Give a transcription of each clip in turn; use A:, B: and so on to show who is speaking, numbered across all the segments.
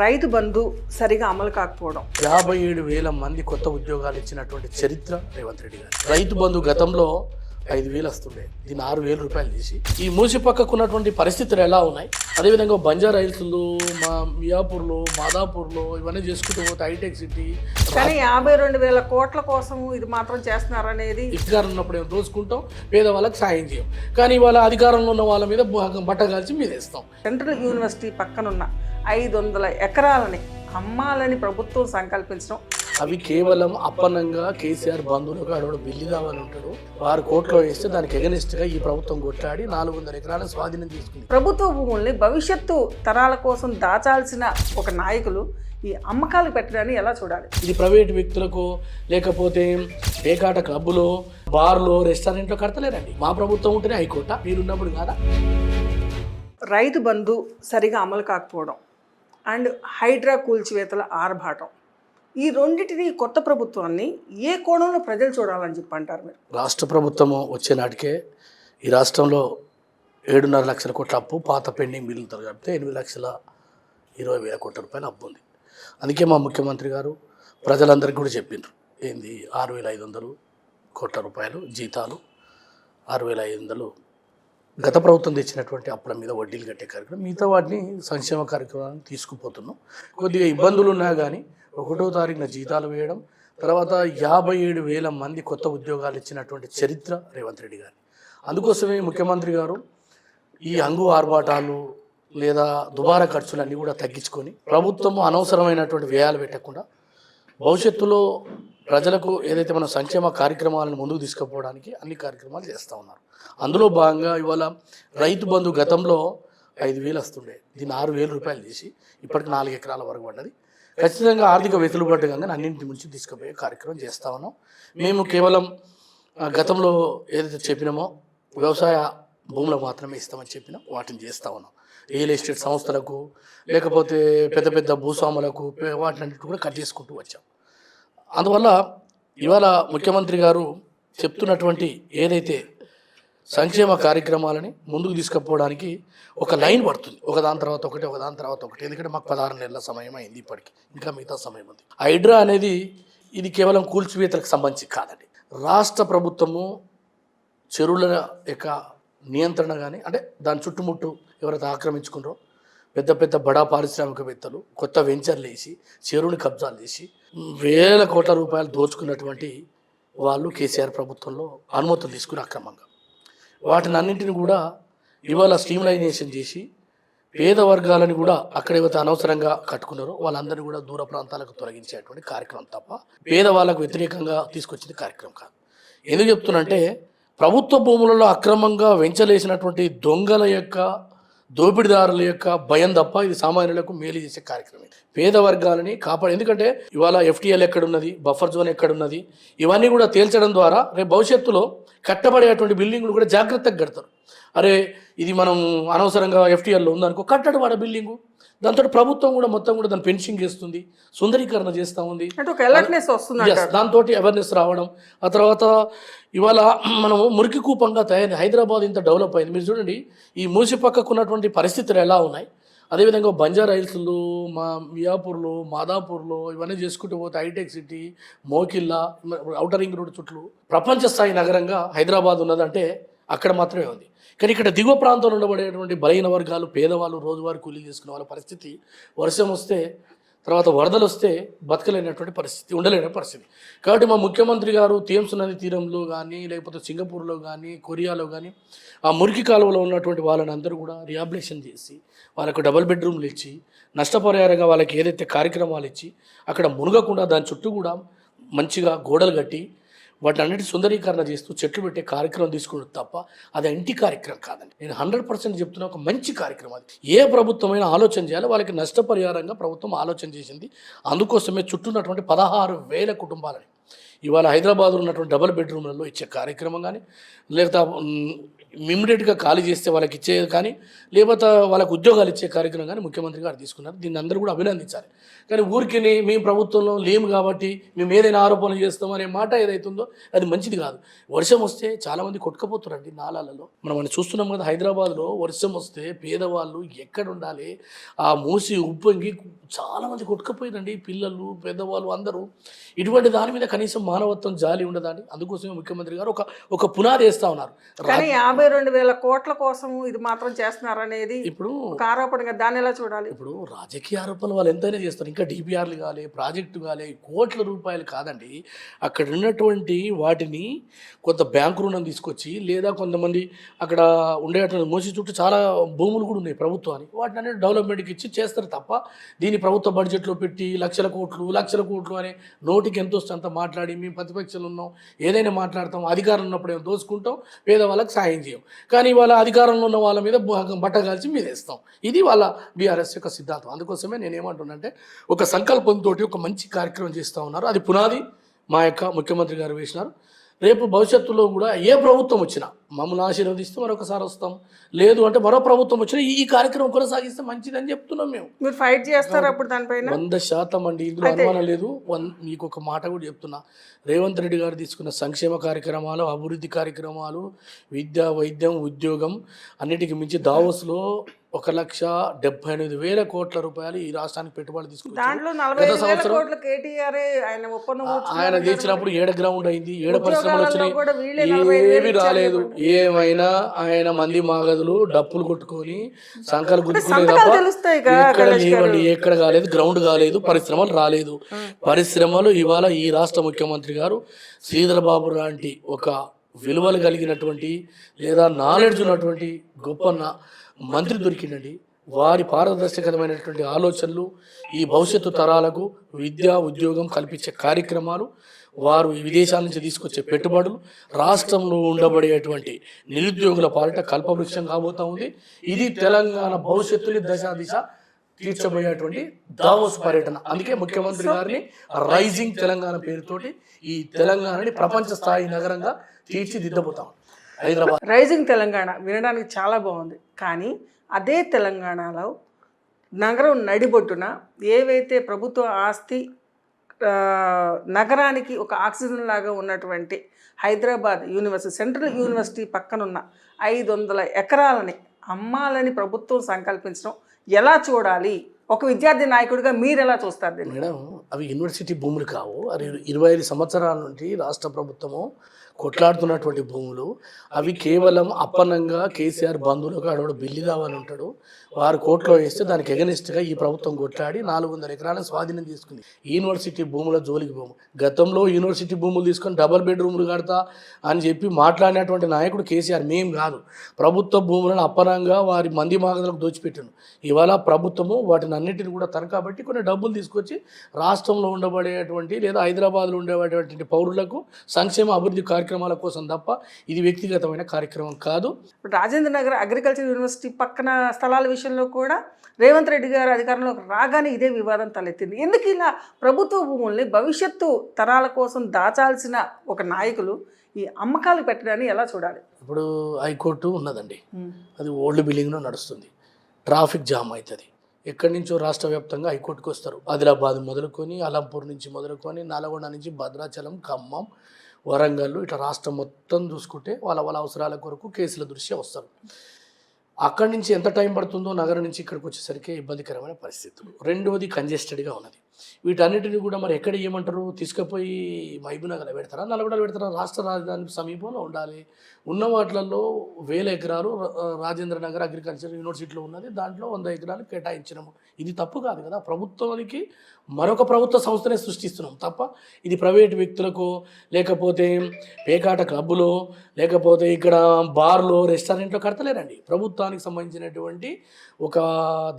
A: రైతు బంధు సరిగా అమలు కాకపోవడం,
B: 57,000 మంది కొత్త ఉద్యోగాలు ఇచ్చినటువంటి చరిత్ర రేవంత్ రెడ్డి గారు. రైతు బంధు గతంలో 5,000 వస్తుండే, దీన్ని 6,000 రూపాయలు తీసి ఈ మూసి పక్కకు ఉన్నటువంటి పరిస్థితులు ఎలా ఉన్నాయి, అదేవిధంగా బంజారా హిల్స్లో, మా మియాపూర్లో, మాదాపూర్లో ఇవన్నీ చేసుకుంటూ పోతే హైటెక్ సిటీ,
A: కానీ 52,000 కోట్ల కోసం ఇది మాత్రం చేస్తున్నారనేది.
B: అధికారం ఉన్నప్పుడు ఏమో దోచుకుంటాం, పేదవాళ్ళకి సాయం చేయం, కానీ ఇవాళ అధికారంలో ఉన్న వాళ్ళ మీద బట్ట కాల్చి మీద వేస్తాం.
A: సెంట్రల్ యూనివర్సిటీ పక్కనున్న 500 ఎకరాలని అమ్మాలని ప్రభుత్వం సంకల్పించడం,
B: అవి కేవలం అప్పనంగా కేసీఆర్ బంధువులకు అడవుడు బిల్లు కావాలి ఉంటాడు, 6 కోట్లు వేస్తే దానికి ఎగనిస్ట్గా ఈ ప్రభుత్వం కొట్లాడి 400 ఎకరాల స్వాధీనం తీసుకుంది.
A: ప్రభుత్వ భూముల్ని భవిష్యత్తు తరాల కోసం దాచాల్సిన ఒక నాయకులు ఈ అమ్మకాలు పెట్టడాన్ని ఎలా చూడాలి?
B: ఇది ప్రైవేట్ వ్యక్తులకు లేకపోతే పేకాట క్లబ్బులో, బార్లో, రెస్టారెంట్లో కడతలేరండి. మా ప్రభుత్వం ఉంటేనే హైకోర్టు, మీరున్నప్పుడు కాదా?
A: రైతు బంధు సరిగా అమలు కాకపోవడం అండ్ హైడ్రా కూల్చివేతల ఆర్భాటం, ఈ రెండింటిని కొత్త ప్రభుత్వాన్ని ఏ కోణంలో ప్రజలు చూడాలని చెప్పి అంటారు మీరు?
B: రాష్ట్ర ప్రభుత్వము వచ్చే నాటికే ఈ రాష్ట్రంలో 7.5 లక్షల కోట్ల అప్పు, పాత పెండింగ్ బిల్లులతో కలిపితే 8,20,000 కోట్ల రూపాయల అప్పు ఉంది. అందుకే మా ముఖ్యమంత్రి గారు ప్రజలందరికీ కూడా చెప్పిండ్రు, ఏంది 6,500 కోట్ల రూపాయలు జీతాలు, 6,500 గత ప్రభుత్వం తెచ్చినటువంటి అప్పుల మీద వడ్డీలు కట్టే కార్యక్రమం, మిగతా వాటిని సంక్షేమ కార్యక్రమాన్ని తీసుకుపోతున్నాం. కొద్దిగా ఇబ్బందులు ఉన్నా కానీ 1వ తారీఖున జీతాలు వేయడం, తర్వాత 57,000 మంది కొత్త ఉద్యోగాలు ఇచ్చినటువంటి చరిత్ర రేవంత్ రెడ్డి గారి. అందుకోసమే ముఖ్యమంత్రి గారు ఈ హంగు ఆర్భాటాలు లేదా దుబారా ఖర్చులన్నీ కూడా తగ్గించుకొని ప్రభుత్వం అనవసరమైనటువంటి వ్యయాలు పెట్టకుండా భవిష్యత్తులో ప్రజలకు ఏదైతే మన సంక్షేమ కార్యక్రమాలను ముందుకు తీసుకుపోవడానికి అన్ని కార్యక్రమాలు చేస్తూ ఉన్నారు. అందులో భాగంగా ఇవాళ రైతు బంధు గతంలో 5,000 వస్తుండే, దీన్ని 6,000 రూపాయలు తీసి ఇప్పటికి 4 ఎకరాల వరకు పడ్డది. ఖచ్చితంగా ఆర్థిక వెసులుబాటుగా అన్నింటి నుంచి తీసుకుపోయే కార్యక్రమం చేస్తూ ఉన్నాం. మేము కేవలం గతంలో ఏదైతే చెప్పినామో వ్యవసాయ భూములకు మాత్రమే ఇస్తామని చెప్పినాం, వాటిని చేస్తూ ఉన్నాం. రియల్ ఎస్టేట్ సంస్థలకు లేకపోతే పెద్ద పెద్ద భూస్వాములకు వాటినన్నిటి కూడా కట్ చేసుకుంటూ వచ్చాం. అందువల్ల ఇవాళ ముఖ్యమంత్రి గారు చెప్తున్నటువంటి ఏదైతే సంక్షేమ కార్యక్రమాలని ముందుకు తీసుకుపోవడానికి ఒక లైన్ పడుతుంది, ఒకదాని తర్వాత ఒకటి, ఒకదాని తర్వాత ఒకటి. ఎందుకంటే మాకు 16 నెలల సమయం అయింది, ఇప్పటికి ఇంకా మిగతా సమయం ఉంది. హైడ్రా అనేది ఇది కేవలం కూల్చివేతలకు సంబంధించి కాదండి. రాష్ట్ర ప్రభుత్వము చెరువుల యొక్క నియంత్రణ కానీ, అంటే దాని చుట్టుముట్టు ఎవరైతే ఆక్రమించుకున్నారో పెద్ద పెద్ద బడా పారిశ్రామికవేత్తలు కొత్త వెంచర్లు వేసి చెరువుని కబ్జాలు చేసి వేల కోట్ల రూపాయలు దోచుకున్నటువంటి వాళ్ళు కేసీఆర్ ప్రభుత్వంలో అనుమతులు తీసుకుని అక్రమంగా వాటిని అన్నింటిని కూడా ఇవాళ స్ట్రీమ్లైజేషన్ చేసి పేద వర్గాలను కూడా అక్కడ ఏవైతే అనవసరంగా కట్టుకున్నారో వాళ్ళందరినీ కూడా దూర ప్రాంతాలకు తొలగించేటువంటి కార్యక్రమం తప్ప పేదవాళ్ళకు వ్యతిరేకంగా తీసుకొచ్చిన కార్యక్రమం కాదు. ఎందుకు చెప్తున్నంటే ప్రభుత్వ భూములలో అక్రమంగా వెంచలేసినటువంటి దొంగల యొక్క దోపిడీదారుల యొక్క భయం తప్ప ఇది సామాన్యులకు మేలు చేసే కార్యక్రమం. పేద వర్గాలని కాపాడు, ఎందుకంటే ఇవాళ FTL ఎక్కడున్నది, బఫర్ జోన్ ఎక్కడున్నది, ఇవన్నీ కూడా తేల్చడం ద్వారా రేపు భవిష్యత్తులో కట్టబడేటువంటి బిల్డింగ్లు కూడా జాగ్రత్తగా కడతారు. అరే ఇది మనం అనవసరంగా FTLలో ఉందనుకో, కట్టడు వాడ బిల్డింగు, దాంతో ప్రభుత్వం కూడా మొత్తం కూడా దాన్ని ఫెన్సింగ్ చేస్తుంది, సుందరీకరణ చేస్తూ ఉంది, దాంతో అవేర్నెస్ రావడం. ఆ తర్వాత ఇవాళ మనము మురికి కూపంగా తయారైంది. హైదరాబాద్ ఇంత డెవలప్ అయింది, మీరు చూడండి ఈ మూసి పక్కకు ఉన్నటువంటి పరిస్థితులు ఎలా ఉన్నాయి. అదేవిధంగా బంజారా హిల్స్లో, మా మియాపూర్లో, మాదాపూర్లో ఇవన్నీ చేసుకుంటూ పోతే హైటెక్ City, Mokila, outer ring road చుట్టూ ప్రపంచ స్థాయి నగరంగా హైదరాబాద్ ఉన్నదంటే అక్కడ మాత్రమే ఉంది. కానీ ఇక్కడ దిగువ ప్రాంతంలో ఉండబడేటువంటి బలహీన వర్గాలు, పేదవాళ్ళు, రోజువారీ కూలీలు చేసుకునే వాళ్ళ పరిస్థితి వర్షం వస్తే, తర్వాత వరదలు వస్తే బతకలేనటువంటి పరిస్థితి, ఉండలేని పరిస్థితి. కాబట్టి మా ముఖ్యమంత్రి గారు థేమ్స్ నది తీరంలో కానీ లేకపోతే సింగపూర్లో కానీ కొరియాలో కానీ ఆ మురికి కాలువలో ఉన్నటువంటి వాళ్ళని అందరూ కూడా రిహాబిలిటేషన్ చేసి వాళ్ళకు డబుల్ బెడ్రూమ్లు ఇచ్చి నష్టపరిహారంగా వాళ్ళకి ఏదైతే కార్యక్రమాలు ఇచ్చి అక్కడ మునగకుండా దాని చుట్టూ కూడా మంచిగా గోడలు కట్టి వాటిని అన్నిటి సుందరీకరణ చేస్తూ చెట్లు పెట్టే కార్యక్రమం తీసుకున్నది తప్ప అది ఇంటి కార్యక్రమం కాదండి. నేను 100% చెప్తున్నా, ఒక మంచి కార్యక్రమం అది. ఏ ప్రభుత్వమైనా ఆలోచన చేయాలి, వాళ్ళకి నష్టపరిహారంగా ప్రభుత్వం ఆలోచన చేసింది. అందుకోసమే చుట్టూ ఉన్నటువంటి 16,000 కుటుంబాలని ఇవాళ హైదరాబాద్లో ఉన్నటువంటి డబుల్ బెడ్రూమ్లలో ఇచ్చే కార్యక్రమం కానీ, లేదా ఇమ్మీడియట్గా ఖాళీ చేస్తే వాళ్ళకి ఇచ్చేది కానీ లేకపోతే వాళ్ళకు ఉద్యోగాలు ఇచ్చే కార్యక్రమం కానీ ముఖ్యమంత్రి గారు తీసుకున్నారు. దీన్ని అందరూ కూడా అభినందించాలి. కానీ ఊరికి మేము ప్రభుత్వంలో లేము కాబట్టి మేము ఏదైనా ఆరోపణలు చేస్తాం అనే మాట ఏదైతుందో అది మంచిది కాదు. వర్షం వస్తే చాలామంది కొట్టుకుపోతారండి నాలాలలో. మనం చూస్తున్నాం కదా, హైదరాబాద్లో వర్షం వస్తే పేదవాళ్ళు ఎక్కడ ఉండాలి, ఆ మూసి ఉప్పొంగి చాలామంది కొట్టుకుపోయారండి, పిల్లలు పెద్దవాళ్ళు అందరూ. ఇటువంటి దాని మీద కనీసం మానవత్వం జాలి ఉండదండి. అందుకోసమే ముఖ్యమంత్రి గారు ఒక పునాది వేస్తూ ఉన్నారు.
A: కానీ 52,000 కోట్ల కోసం ఇది మాత్రం చేస్తున్నారనేది
B: ఇప్పుడు
A: ఒక ఆరోపణగా దాన్ని ఎలా చూడాలి?
B: ఇప్పుడు రాజకీయ ఆరోపణలు వాళ్ళు ఎంతైనా చేస్తారు. ఇంకా డిపిఆర్లు కాలే, ప్రాజెక్టు కాలే, కోట్ల రూపాయలు కాదండి. అక్కడ ఉన్నటువంటి వాటిని కొంత బ్యాంకు రుణం తీసుకొచ్చి లేదా కొంతమంది అక్కడ ఉండేటువంటి మోసి చుట్టూ చాలా భూములు కూడా ఉన్నాయి ప్రభుత్వానికి, వాటిని అనేది డెవలప్మెంట్కి ఇచ్చి చేస్తారు తప్ప దీన్ని ప్రభుత్వ బడ్జెట్లో పెట్టి లక్షల కోట్లు అనే నోటికి ఎంత వస్తే అంత మాట్లాడి మేము ప్రతిపక్షాలు ఉన్నాం ఏదైనా మాట్లాడతాం, అధికారం ఉన్నప్పుడు ఏమో దోచుకుంటాం, పేదవాళ్ళకి సాయం చేయం, కానీ వాళ్ళ అధికారంలో ఉన్న వాళ్ళ మీద బట్ట కాల్చి మీద వేస్తాం. ఇది వాళ్ళ బీఆర్ఎస్ యొక్క సిద్ధాంతం. అందుకోసమే నేనేమంటున్నానంటే ఒక సంకల్పంతో ఒక మంచి కార్యక్రమం చేస్తూ ఉన్నారు. అది పునాది మా యొక్క ముఖ్యమంత్రి గారు వేసినారు. రేపు భవిష్యత్తులో కూడా ఏ ప్రభుత్వం వచ్చినా మమ్మల్ని ఆశీర్వదిస్తే మరొకసారి వస్తాం, లేదు అంటే మరో ప్రభుత్వం వచ్చినా ఈ కార్యక్రమం కొనసాగిస్తే మంచిదని చెప్తున్నాం. మీరు
A: ఫైట్ చేస్తారు అప్పుడు దానిపైన
B: 100% అండి, ఇందులో అనుమానం లేదు. మీకు ఒక మాట కూడా చెప్తున్నా, రేవంత్ రెడ్డి గారు తీసుకున్న సంక్షేమ కార్యక్రమాలు, అభివృద్ధి కార్యక్రమాలు, విద్య, వైద్యం, ఉద్యోగం అన్నిటికీ మించి దావోస్లో 1,78,000 కోట్ల రూపాయలు ఈ రాష్ట్రానికి పెట్టుబడి తీసుకొచ్చారు. గత సంవత్సరం ఆయన తెచ్చినప్పుడు 7 గ్రౌండ్ అయింది, 7 పరిశ్రమలు వచ్చినాయి, ఏమి రాలేదు. ఏమైనా ఆయన మంది మాగదులు డప్పులు కొట్టుకొని సంకలు గుర్తుకునే తప్ప ఎక్కడ లేవండి, ఎక్కడ కాలేదు, గ్రౌండ్ కాలేదు, పరిశ్రమలు రాలేదు. పరిశ్రమలు ఇవాళ ఈ రాష్ట్ర ముఖ్యమంత్రి గారు శ్రీధర్ బాబు లాంటి ఒక విలువలు కలిగినటువంటి లేదా నాలెడ్జ్ ఉన్నటువంటి గొప్ప మంత్రి దొరికిందండి. వారి పారదర్శకమైనటువంటి ఆలోచనలు ఈ భవిష్యత్తు తరాలకు విద్య, ఉద్యోగం కల్పించే కార్యక్రమాలు, వారు విదేశాల నుంచి తీసుకొచ్చే పెట్టుబడులు, రాష్ట్రంలో ఉండబడేటువంటి నిరుద్యోగుల పాలిట కల్పవృక్షం కాబోతా ఉంది. ఇది తెలంగాణ భవిష్యత్తుని దిశ తీర్చబోయేటువంటి దావోస్ పర్యటన. అందుకే ముఖ్యమంత్రి గారిని రైజింగ్ తెలంగాణ పేరుతోటి ఈ తెలంగాణని ప్రపంచ స్థాయి నగరంగా తీర్చిదిద్దబోతాం. హైదరాబాద్
A: రైజింగ్ తెలంగాణ వినడానికి చాలా బాగుంది, కానీ అదే తెలంగాణలో నగరం నడిబొట్టున ఏవైతే ప్రభుత్వ ఆస్తి నగరానికి ఒక ఆక్సిజన్ లాగా ఉన్నటువంటి హైదరాబాద్ యూనివర్సిటీ, సెంట్రల్ యూనివర్సిటీ పక్కనున్న 500 ఎకరాలని అమ్మాలని ప్రభుత్వం సంకల్పించడం ఎలా చూడాలి? ఒక విద్యార్థి నాయకుడిగా మీరు ఎలా చూస్తారు దీన్ని?
B: మేడం, అవి యూనివర్సిటీ భూములు కావు. అది 25 సంవత్సరాల నుండి రాష్ట్ర ప్రభుత్వము కొట్లాడుతున్నటువంటి భూములు. అవి కేవలం అప్పనంగా కేసీఆర్ బంధువులకు ఆడవాడు బిల్లి కావాలని ఉంటాడు, వారు కోర్టులో వేస్తే దానికి ఎగనిస్ట్గా ఈ ప్రభుత్వం కొట్లాడి 400 ఎకరాలను స్వాధీనం తీసుకుంది. యూనివర్సిటీ భూముల జోలికి భూము గతంలో యూనివర్సిటీ భూములు తీసుకొని డబల్ బెడ్రూమ్లు కడతా అని చెప్పి మాట్లాడినటువంటి నాయకుడు కేసీఆర్, మేం కాదు. ప్రభుత్వ భూములను అప్పనంగా వారి మంది మాగదులకు దోచిపెట్టాను. ఇవాళ ప్రభుత్వము వాటిని అన్నింటిని కూడా తనఖా పెట్టి కొన్ని డబ్బులు తీసుకొచ్చి రాష్ట్రంలో ఉండబడేటువంటి లేదా హైదరాబాద్లో ఉండేటువంటి పౌరులకు సంక్షేమ అభివృద్ధి కార్యక్రమాల కోసం తప్ప ఇది వ్యక్తిగతమైన కార్యక్రమం కాదు.
A: రాజేంద్ర నగర్ అగ్రికల్చర్ యూనివర్సిటీ పక్కన స్థలాల విషయంలో కూడా రేవంత్ రెడ్డి గారు అధికారంలోకి రాగానే ఇదే వివాదం తలెత్తింది. ఎందుకు ఇలా ప్రభుత్వ భూముల్ని భవిష్యత్తు తరాల కోసం దాచాల్సిన ఒక నాయకులు ఈ అమ్మకాలు పెట్టడాన్ని ఎలా చూడాలి?
B: ఇప్పుడు హైకోర్టు ఉన్నదండి, అది ఓల్డ్ బిల్డింగ్లో నడుస్తుంది, ట్రాఫిక్ జామ్ అవుతుంది. ఎక్కడి నుంచో రాష్ట్ర వ్యాప్తంగా హైకోర్టుకు వస్తారు. ఆదిలాబాద్ మొదలుకొని అలంపూర్ నుంచి మొదలుకొని నల్గొండ నుంచి భద్రాచలం, ఖమ్మం, వరంగల్, ఇట్లా రాష్ట్రం మొత్తం చూసుకుంటే వాళ్ళ అవసరాల కొరకు కేసుల దృష్ట్యా వస్తారు. అక్కడి నుంచి ఎంత టైం పడుతుందో నగరం నుంచి ఇక్కడికి వచ్చేసరికి ఇబ్బందికరమైన పరిస్థితులు. రెండవది కంజెస్టెడ్గా ఉన్నది. వీటన్నిటిని కూడా మరి ఎక్కడ ఏమంటారు, తీసుకుపోయి మహబూబ్నగర్లో పెడతారా, నల్గొండలో పెడతారా? రాష్ట్ర రాజధాని సమీపంలో ఉండాలి. ఉన్న వాటిలలో 1000 ఎకరాలు రాజేంద్ర నగర్ అగ్రికల్చర్ యూనివర్సిటీలో ఉన్నది, దాంట్లో 100 ఎకరాలు కేటాయించినాము. ఇది తప్పు కాదు కదా. ప్రభుత్వానికి మరొక ప్రభుత్వ సంస్థనే సృష్టిస్తున్నాం తప్ప ఇది ప్రైవేటు వ్యక్తులకు, లేకపోతే పేకాట క్లబ్బులో, లేకపోతే ఇక్కడ బార్లో, రెస్టారెంట్లో కడతలేరండి. ప్రభుత్వానికి సంబంధించినటువంటి ఒక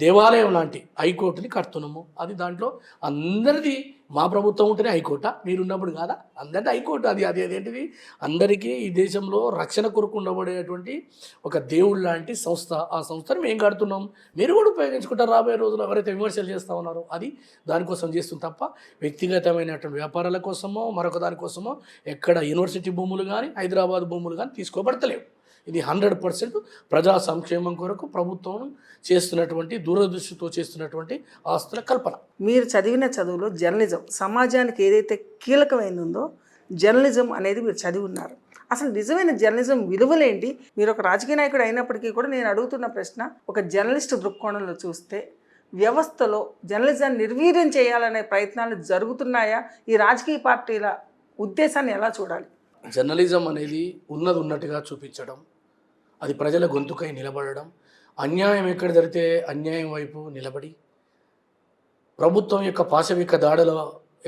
B: దేవాలయం లాంటి హైకోర్టుని కడుతున్నాము. అది దాంట్లో అందరిది మా ప్రభుత్వం ఉంటేనే హైకోర్టా, మీరున్నప్పుడు కాదా? అందరికీ హైకోర్టు. అదేంటిది, అందరికీ ఈ దేశంలో రక్షణ కొరకు ఉండబడేటువంటి ఒక దేవుడు లాంటి సంస్థ. ఆ సంస్థని మేము కడుతున్నాం, మీరు కూడా ఉపయోగించుకుంటారు రాబోయే రోజుల్లో. ఎవరైతే విమర్శలు చేస్తూ ఉన్నారో అది దానికోసం చేస్తుంది తప్ప వ్యక్తిగతమైనటువంటి వ్యాపారాల కోసమో మరొక దానికోసమో ఎక్కడ యూనివర్సిటీ భూములు కానీ హైదరాబాద్ భూములు కానీ తీసుకోబడతలేవు. ఇది 100% ప్రజా సంక్షేమం కొరకు ప్రభుత్వం చేస్తున్నటువంటి దూరదృష్టితో చేస్తున్నటువంటి ఆస్తుల కల్పన.
A: మీరు చదివిన చదువులో జర్నలిజం సమాజానికి ఏదైతే కీలకమైందో జర్నలిజం అనేది మీరు చదివి ఉన్నారు. అసలు నిజమైన జర్నలిజం విలువలేంటి? మీరు ఒక రాజకీయ నాయకుడు అయినప్పటికీ కూడా నేను అడుగుతున్న ప్రశ్న, ఒక జర్నలిస్ట్ దృక్కోణంలో చూస్తే వ్యవస్థలో జర్నలిజాన్ని నిర్వీర్యం చేయాలనే ప్రయత్నాలు జరుగుతున్నాయా? ఈ రాజకీయ పార్టీల ఉద్దేశాన్ని ఎలా చూడాలి?
B: జర్నలిజం అనేది ఉన్నది ఉన్నట్టుగా చూపించడం, అది ప్రజల గొంతుకై నిలబడడం, అన్యాయం ఎక్కడ జరిగితే అన్యాయం వైపు నిలబడి ప్రభుత్వం యొక్క పాశవిక దాడుల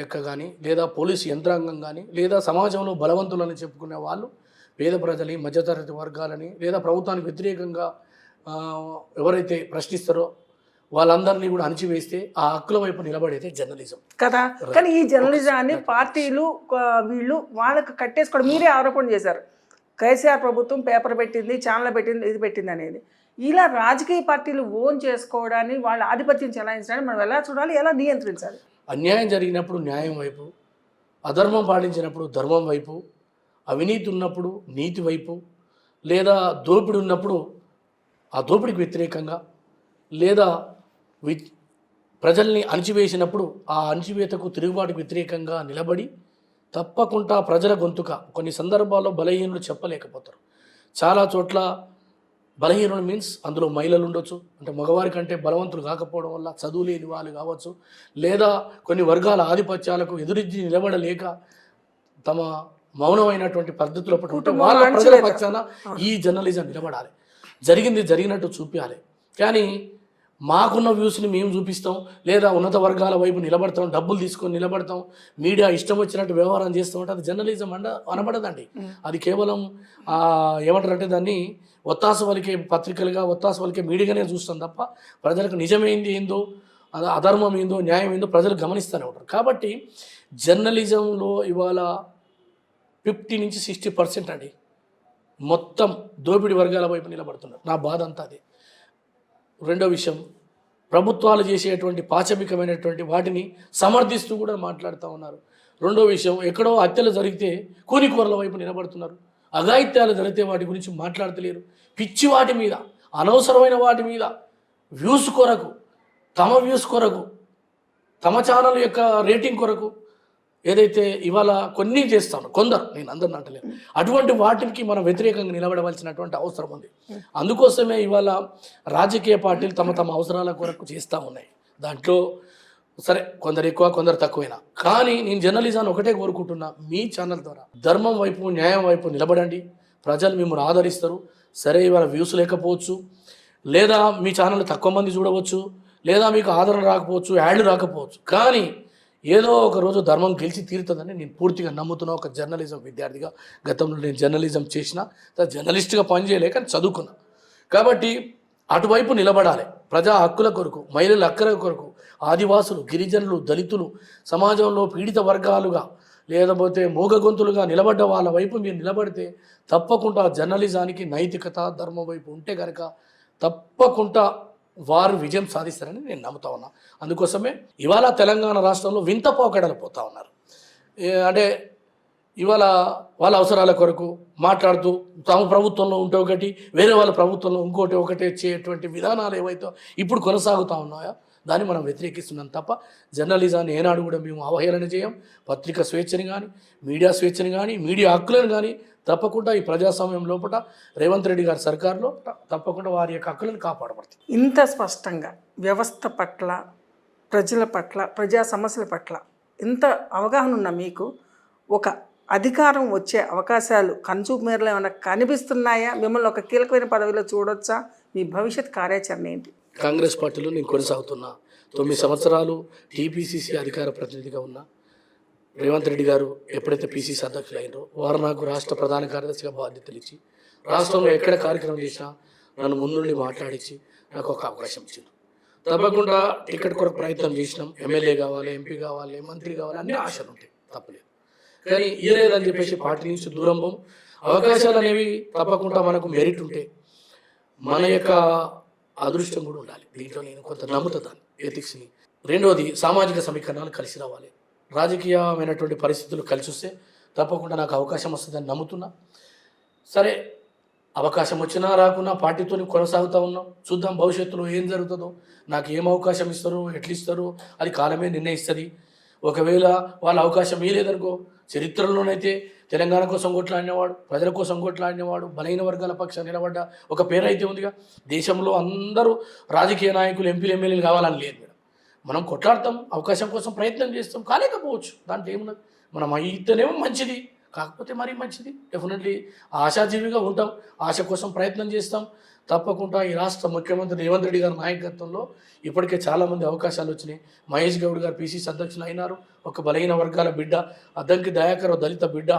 B: యొక్క కానీ లేదా పోలీసు యంత్రాంగం కానీ లేదా సమాజంలో బలవంతులని చెప్పుకునే వాళ్ళు పేద ప్రజలని మధ్యతరగతి వర్గాలని లేదా ప్రభుత్వానికి వ్యతిరేకంగా ఎవరైతే ప్రశ్నిస్తారో వాళ్ళందరినీ కూడా అణిచివేస్తే ఆ హక్కుల వైపు నిలబడేదే జర్నలిజం
A: కదా. కానీ ఈ జర్నలిజాన్ని పార్టీలు వీళ్ళు వాళ్ళకు కట్టేసుకోవడం మీరే ఆరోపణ చేశారు. కేసీఆర్ ప్రభుత్వం పేపర్ పెట్టింది, ఛానల్ పెట్టింది, ఇది పెట్టింది అనేది. ఇలా రాజకీయ పార్టీలు ఓన్ చేసుకోవడాన్ని, వాళ్ళ ఆధిపత్యం చెలాయించడాన్ని మనం ఎలా చూడాలి, ఎలా నియంత్రించాలి?
B: అన్యాయం జరిగినప్పుడు న్యాయం వైపు, అధర్మం పాటించినప్పుడు ధర్మం వైపు, అవినీతి ఉన్నప్పుడు నీతి వైపు, లేదా దోపిడి ఉన్నప్పుడు ఆ దోపిడికి వ్యతిరేకంగా, లేదా ప్రజల్ని అణిచివేసినప్పుడు ఆ అణిచివేతకు తిరుగుబాటుకు వ్యతిరేకంగా నిలబడి తప్పకుండా ప్రజల గొంతుక. కొన్ని సందర్భాల్లో బలహీనులు చెప్పలేకపోతారు. చాలా చోట్ల బలహీనులు మీన్స్ అందులో మహిళలు ఉండొచ్చు, అంటే మగవారి కంటే బలవంతులు కాకపోవడం వల్ల చదువు లేని వాళ్ళు కావచ్చు, లేదా కొన్ని వర్గాల ఆధిపత్యాలకు ఎదురించి నిలబడలేక తమ మౌనమైనటువంటి పద్ధతిలో ఉంటే వాళ్ళ ప్రజల పక్షాన ఈ జర్నలిజం నిలబడాలి. జరిగింది జరిగినట్టు చూపించాలి. కానీ మాకున్న వ్యూస్ని మేము చూపిస్తాం, లేదా ఉన్నత వర్గాల వైపు నిలబడతాం, డబ్బులు తీసుకొని నిలబడతాం, మీడియా ఇష్టం వచ్చినట్టు వ్యవహారం చేస్తూ ఉంటే అది జర్నలిజం అనబడదండి. అది కేవలం ఏమంటారంటే దాన్ని ఒత్తాసు వలికే పత్రికలుగా, ఒత్తాసు వలికే మీడియాగానే చూస్తాం తప్ప ప్రజలకు నిజమైంది ఏందో, అధర్మం ఏందో, న్యాయం ఏందో ప్రజలు గమనిస్తూనే ఉంటారు. కాబట్టి జర్నలిజంలో ఇవాళ 50 నుంచి 60% అండి మొత్తం దోపిడీ వర్గాల వైపు నిలబడుతున్నారు. నా బాధ అంతా అదే. రెండో విషయం, ప్రభుత్వాలు చేసేటువంటి పాశవికమైనటువంటి వాటిని సమర్థిస్తూ కూడా మాట్లాడుతూ ఉన్నారు. రెండో విషయం, ఎక్కడో హత్యలు జరిగితే కూనికూరల వైపు నిలబడుతున్నారు. అఘాయిత్యాలు జరిగితే వాటి గురించి మాట్లాడతలేరు. పిచ్చి వాటి మీద, అనవసరమైన వాటి మీద వ్యూస్ కొరకు, తమ వ్యూస్ కొరకు, తమ ఛానల్ యొక్క రేటింగ్ కొరకు ఏదైతే ఇవాళ కొన్ని చేస్తాను కొందరు, నేను అందరిని అంటలేను, అటువంటి వాటికి మనం వ్యతిరేకంగా నిలబడవలసినటువంటి అవసరం ఉంది. అందుకోసమే ఇవాళ రాజకీయ పార్టీలు తమ తమ అవసరాల కొరకు చేస్తూ ఉన్నాయి. దాంట్లో సరే కొందరు ఎక్కువ కొందరు తక్కువైనా, కానీ నేను జర్నలిజాన్ని ఒకటే కోరుకుంటున్నా, మీ ఛానల్ ద్వారా ధర్మం వైపు న్యాయం వైపు నిలబడండి. ప్రజలు మిమ్మల్ని ఆదరిస్తారు. సరే ఇవాళ వ్యూస్ లేకపోవచ్చు, లేదా మీ ఛానల్ తక్కువ మంది చూడవచ్చు, లేదా మీకు ఆదరణ రాకపోవచ్చు, యాడ్లు రాకపోవచ్చు, కానీ ఏదో ఒక రోజు ధర్మం గెలిచి తీరుతుందని నేను పూర్తిగా నమ్ముతున్నా. ఒక జర్నలిజం విద్యార్థిగా గతంలో నేను జర్నలిజం చేసిన, జర్నలిస్ట్గా పనిచేయలేక చదువుకున్నా. కాబట్టి అటువైపు నిలబడాలి. ప్రజా హక్కుల కొరకు, మహిళల హక్కుల కొరకు, ఆదివాసులు, గిరిజనులు, దళితులు, సమాజంలో పీడిత వర్గాలుగా లేకపోతే మూగగొంతులుగా నిలబడ్డ వాళ్ళ వైపు మీరు నిలబడితే తప్పకుండా జర్నలిజానికి నైతికత, ధర్మం వైపు ఉంటే కనుక తప్పకుండా వారు విజయం సాధిస్తారని నేను నమ్ముతా ఉన్నా. అందుకోసమే ఇవాళ తెలంగాణ రాష్ట్రంలో వింత పోకడలు పోతా ఉన్నారు. అంటే ఇవాళ వాళ్ళ అవసరాల కొరకు మాట్లాడుతూ తమ ప్రభుత్వంలో ఉంటే ఒకటి, వేరే వాళ్ళ ప్రభుత్వంలో ఇంకోటి ఒకటి వచ్చేటువంటి విధానాలు ఏవైతే ఇప్పుడు కొనసాగుతూ ఉన్నాయో దాన్ని మనం వ్యతిరేకిస్తున్నాం తప్ప జర్నలిజాన్ని ఏనాడు కూడా మేము అవహేళన చేయం. పత్రిక స్వేచ్ఛని కానీ, మీడియా స్వేచ్ఛని కానీ, మీడియా హక్కులను కానీ తప్పకుండా ఈ ప్రజాస్వామ్యం లోపల రేవంత్ రెడ్డి గారి సర్కారులో తప్పకుండా వారి యొక్క హక్కులను కాపాడబడుతుంది.
A: ఇంత స్పష్టంగా వ్యవస్థ పట్ల, ప్రజల పట్ల, ప్రజా సమస్యల పట్ల ఇంత అవగాహన ఉన్న మీకు ఒక అధికారం వచ్చే అవకాశాలు కనుచూపు మేరలో ఏమైనా కనిపిస్తున్నాయా? మిమ్మల్ని ఒక కీలకమైన పదవిలో చూడొచ్చా? మీ భవిష్యత్ కార్యాచరణ ఏంటి?
B: కాంగ్రెస్ పార్టీలో నేను కొనసాగుతున్నా. 9 సంవత్సరాలు టీపీసీసీ అధికార ప్రతినిధిగా ఉన్నా. రేవంత్ రెడ్డి గారు ఎప్పుడైతే పీసీసీ అధ్యక్షులు అయినారో వారు నాకు రాష్ట్ర ప్రధాన కార్యదర్శిగా బాధ్యతలు ఇచ్చి రాష్ట్రంలో ఎక్కడ కార్యక్రమం చేసినా నన్ను ముందుండి మాట్లాడించి నాకు ఒక అవకాశం ఇచ్చింది. తప్పకుండా టికెట్ కొరకు ప్రయత్నం చేసినాం. ఎమ్మెల్యే కావాలి, ఎంపీ కావాలి, మంత్రి కావాలి, అన్ని ఆశలు ఉంటాయి, తప్పలేదు. కానీ ఇయ్యలేదని చెప్పేసి పార్టీ నుంచి దూరం పోం. అవకాశాలు అనేవి తప్పకుండా మనకు మెరిట్ ఉంటే మన యొక్క అదృష్టం కూడా ఉండాలి. దీంట్లో నేను కొంత నమ్ముతాను ఎథిక్స్ని. రెండవది, సామాజిక సమీకరణాలు కలిసి రావాలి. రాజకీయమైనటువంటి పరిస్థితులు కలిసి వస్తే తప్పకుండా నాకు అవకాశం వస్తుందని నమ్ముతున్నా. సరే అవకాశం వచ్చినా రాకున్నా పార్టీతో కొనసాగుతూ ఉన్నాం. చూద్దాం భవిష్యత్తులో ఏం జరుగుతుందో, నాకు ఏం అవకాశం ఇస్తారో, ఎట్లా ఇస్తారో అది కాలమే నిర్ణయిస్తుంది. ఒకవేళ వాళ్ళ అవకాశం ఇవ్వలేదనుకో, చరిత్రలోనైతే తెలంగాణ కోసం కొట్లాడినవాడు, ప్రజల కోసం కొట్లాడినవాడు, బలహీన వర్గాల పక్షాన నిలబడ్డ ఒక పేరు అయితే ఉందిగా. దేశంలో అందరూ రాజకీయ నాయకులు, ఎంపీలు, ఎమ్మెల్యేలు కావాలని లేదు మేడం. మనం కొట్లాడతాం, అవకాశం కోసం ప్రయత్నం చేస్తాం, కాలేకపోవచ్చు, దాంట్లో ఏమున్నది. మనం అయితేనేమో మంచిది, కాకపోతే మరీ మంచిది. డెఫినెట్లీ ఆశాజీవిగా ఉంటాం, ఆశ కోసం ప్రయత్నం చేస్తాం. తప్పకుండా ఈ రాష్ట్ర ముఖ్యమంత్రి రేవంత్ రెడ్డి గారి నాయకత్వంలో ఇప్పటికే చాలామంది అవకాశాలు వచ్చినాయి. మహేష్ గౌడ్ గారు పిసిసి అధ్యక్షులు అయినారు. ఒక బలహీన వర్గాల బిడ్డ, అద్దంకి దయాకర్ దళిత బిడ్డ,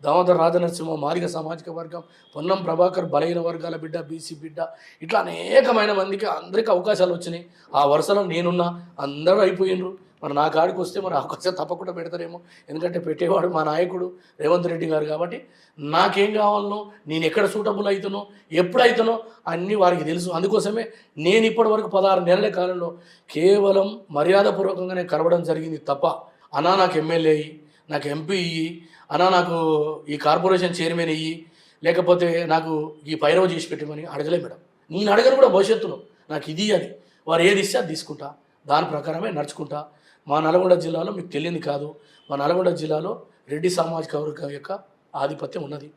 B: దామోదర్ రాజనరసింహ మాదిగ సామాజిక వర్గం, పొన్నం ప్రభాకర్ బలహీన వర్గాల బిడ్డ, బీసీ బిడ్డ, ఇట్లా అనేకమైన మందికి అందరికీ అవకాశాలు వచ్చినాయి. ఆ వరుసలో నేనున్నా, అందరూ అయిపోయినరు. మరి నా కాడికి వస్తే మరి అవకాశం తప్పకుండా పెడతారేమో, ఎందుకంటే పెట్టేవాడు మా నాయకుడు రేవంత్ రెడ్డి గారు. కాబట్టి నాకేం కావాలనో, నేను ఎక్కడ సూటబుల్ అవుతానో, ఎప్పుడు అవుతానో అన్నీ వారికి తెలుసు. అందుకోసమే నేను ఇప్పటి వరకు 16 నెలల కాలంలో కేవలం మర్యాదపూర్వకంగానే కలవడం జరిగింది తప్ప, అన్నా నాకు ఎమ్మెల్యే అయ్యి, నాకు ఎంపీ ఇయ్యి, అన్నా నాకు ఈ కార్పొరేషన్ చైర్మన్ ఇయ్యి, లేకపోతే నాకు ఈ పైరవ చేసి పెట్టమని అడగలే మేడం. నేను అడగను కూడా భవిష్యత్తులో. నాకు ఇది అని వారు ఏది ఇస్తే అది తీసుకుంటా, దాని ప్రకారమే నడుచుకుంటా. మా నల్గొండ జిల్లాలో మీకు తెలియదు కాదు, మా నల్గొండ జిల్లాలో రెడ్డి సామాజిక వర్గం యొక్క ఆధిపత్యం ఉన్నది.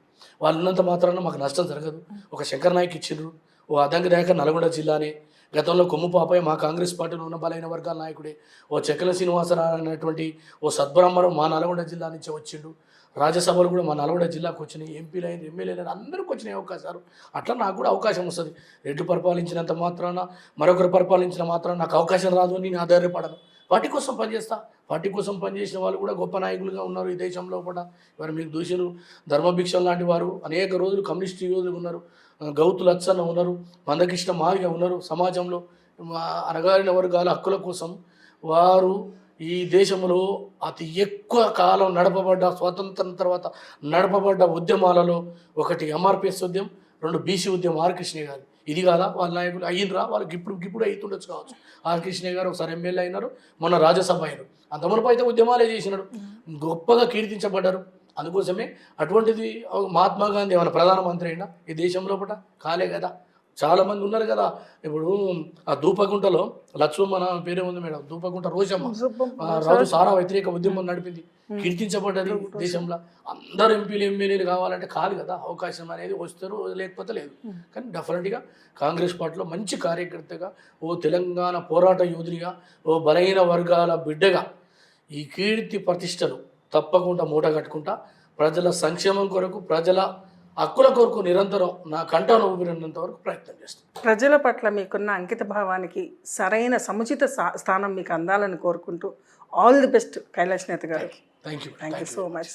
B: వాళ్ళు ఉన్నంత మాత్రాన మాకు నష్టం జరగదు. ఒక శంకర్ నాయక్ ఇచ్చిండ్రు, ఓ అద్దంకి దయాకర్ నల్గొండ జిల్లానే. గతంలో కొమ్ము పాపయ్య మా కాంగ్రెస్ పార్టీలో ఉన్న బలైన వర్గాల నాయకుడే. ఓ చెక్కల శ్రీనివాసరావు అనేటువంటి ఓ సద్బ్రహ్మరం మా నల్గొండ జిల్లా నుంచి వచ్చిండు. రాజ్యసభలు కూడా మా నల్గొండ జిల్లాకు వచ్చినాయి, ఎంపీలు అయిన ఎమ్మెల్యేలు అయిన అందరికీ వచ్చినాయి అవకాశాలు. అట్లా నాకు కూడా అవకాశం వస్తుంది. రెడ్డి పరిపాలించినంత మాత్రాన, మరొకరు పరిపాలించిన మాత్రాన నాకు అవకాశం రాదు అని నేను ఆధారపడను. పార్టీ కోసం పనిచేస్తా. పార్టీ కోసం పనిచేసిన వాళ్ళు కూడా గొప్ప నాయకులుగా ఉన్నారు ఈ దేశంలో కూడా. వారు మీకు దూషులు, ధర్మభిక్షం లాంటి వారు అనేక రోజులు కమ్యూనిస్ట్ యోధులు ఉన్నారు. గౌతు లచ్చన్న ఉన్నారు, మందకృష్ణ మాదిగ ఉన్నారు. సమాజంలో అణగారిన వర్గాల హక్కుల కోసం వారు ఈ దేశంలో అతి ఎక్కువ కాలం నడపబడ్డ, స్వాతంత్రం తర్వాత నడపబడ్డ ఉద్యమాలలో ఒకటి ఎంఆర్పిఎస్ ఉద్యమం, 2 బీసీ ఉద్యమం ఆర్ కృష్ణయ్య గారు. ఇది కాదా వాళ్ళ నాయకులు అయ్యిండ్రా? వాళ్ళకి ఇప్పుడు అవుతుండొచ్చు కావచ్చు. ఆర్ కృష్ణయ్య గారు ఒకసారి ఎమ్మెల్యే అయినారు, మొన్న రాజ్యసభ అయినారు. అంతమునపు అయితే ఉద్యమాలే చేసినారు, గొప్పగా కీర్తించబడ్డారు. అందుకోసమే అటువంటిది మహాత్మా గాంధీ ఏమైనా ప్రధానమంత్రి అయినా ఈ దేశంలో పట కాలే కదా. చాలామంది ఉన్నారు కదా. ఇప్పుడు ఆ దూపగుంటలో లక్ష్మణ పేరే ఉంది మేడం, దూపగుంట రోషమ్మ రాజు సారా వ్యతిరేక ఉద్యమం నడిపింది, కీర్తించబడ్డది దేశంలో. అందరు ఎంపీలు ఎమ్మెల్యేలు కావాలంటే కాదు కదా, అవకాశం అనేది వస్తారు, లేకపోతే లేదు. కానీ డెఫినెట్గా కాంగ్రెస్ పార్టీలో మంచి కార్యకర్తగా, ఓ తెలంగాణ పోరాట యోధునిగా, ఓ బలహీన వర్గాల బిడ్డగా ఈ కీర్తి ప్రతిష్టలు తప్పకుండా మూట కట్టుకుంటా. ప్రజల సంక్షేమం కొరకు, ప్రజల హక్కుల కొరకు నిరంతరం నా కంఠాన ఊపిరినంత వరకు ప్రయత్నం చేస్తాను.
A: ప్రజల పట్ల మీకున్న అంకిత భావానికి సరైన సముచిత స్థానం మీకు అందాలని కోరుకుంటూ ఆల్ ది బెస్ట్ కైలాష్ నేత గారు.
B: Thank you
A: so much.